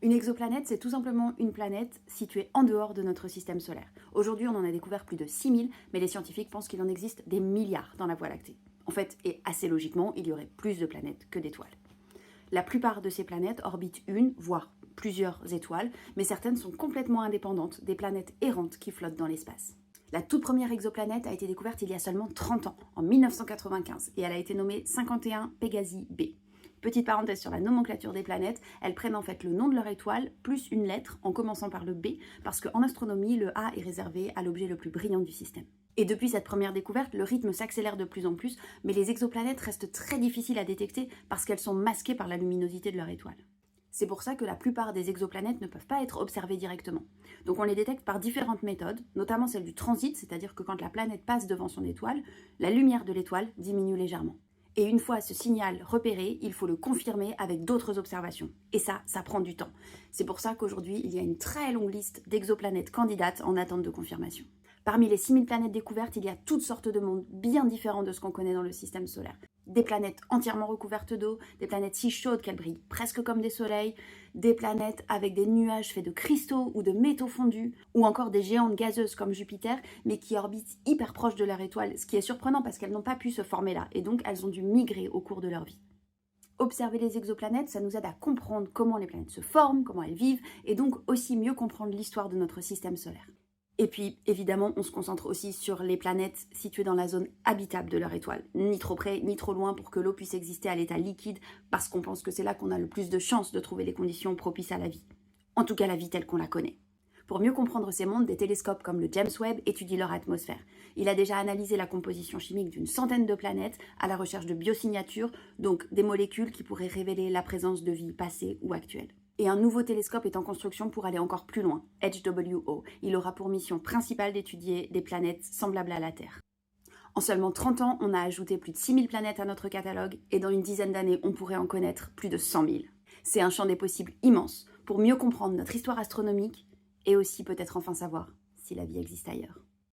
Une exoplanète, c'est tout simplement une planète située en dehors de notre système solaire. Aujourd'hui, on en a découvert plus de 6000, mais les scientifiques pensent qu'il en existe des milliards dans la Voie lactée. En fait, et assez logiquement, il y aurait plus de planètes que d'étoiles. La plupart de ces planètes orbitent une, voire plusieurs étoiles, mais certaines sont complètement indépendantes, des planètes errantes qui flottent dans l'espace. La toute première exoplanète a été découverte il y a seulement 30 ans, en 1995, et elle a été nommée 51 Pégasi b. Petite parenthèse sur la nomenclature des planètes, elles prennent en fait le nom de leur étoile plus une lettre en commençant par le B, parce qu'en astronomie, le A est réservé à l'objet le plus brillant du système. Et depuis cette première découverte, le rythme s'accélère de plus en plus, mais les exoplanètes restent très difficiles à détecter parce qu'elles sont masquées par la luminosité de leur étoile. C'est pour ça que la plupart des exoplanètes ne peuvent pas être observées directement. Donc on les détecte par différentes méthodes, notamment celle du transit, c'est-à-dire que quand la planète passe devant son étoile, la lumière de l'étoile diminue légèrement. Et une fois ce signal repéré, il faut le confirmer avec d'autres observations. Et ça prend du temps. C'est pour ça qu'aujourd'hui, il y a une très longue liste d'exoplanètes candidates en attente de confirmation. Parmi les 6000 planètes découvertes, il y a toutes sortes de mondes bien différents de ce qu'on connaît dans le système solaire. Des planètes entièrement recouvertes d'eau, des planètes si chaudes qu'elles brillent presque comme des soleils, des planètes avec des nuages faits de cristaux ou de métaux fondus, ou encore des géantes gazeuses comme Jupiter, mais qui orbitent hyper proches de leur étoile, ce qui est surprenant parce qu'elles n'ont pas pu se former là, et donc elles ont dû migrer au cours de leur vie. Observer les exoplanètes, ça nous aide à comprendre comment les planètes se forment, comment elles vivent, et donc aussi mieux comprendre l'histoire de notre système solaire. Et puis, évidemment, on se concentre aussi sur les planètes situées dans la zone habitable de leur étoile. Ni trop près, ni trop loin pour que l'eau puisse exister à l'état liquide, parce qu'on pense que c'est là qu'on a le plus de chances de trouver les conditions propices à la vie. En tout cas, la vie telle qu'on la connaît. Pour mieux comprendre ces mondes, des télescopes comme le James Webb étudient leur atmosphère. Il a déjà analysé la composition chimique d'une centaine de planètes à la recherche de biosignatures, donc des molécules qui pourraient révéler la présence de vie passée ou actuelle. Et un nouveau télescope est en construction pour aller encore plus loin, HWO. Il aura pour mission principale d'étudier des planètes semblables à la Terre. En seulement 30 ans, on a ajouté plus de 6000 planètes à notre catalogue, et dans une dizaine d'années, on pourrait en connaître plus de 100 000. C'est un champ des possibles immense pour mieux comprendre notre histoire astronomique, et aussi peut-être enfin savoir si la vie existe ailleurs.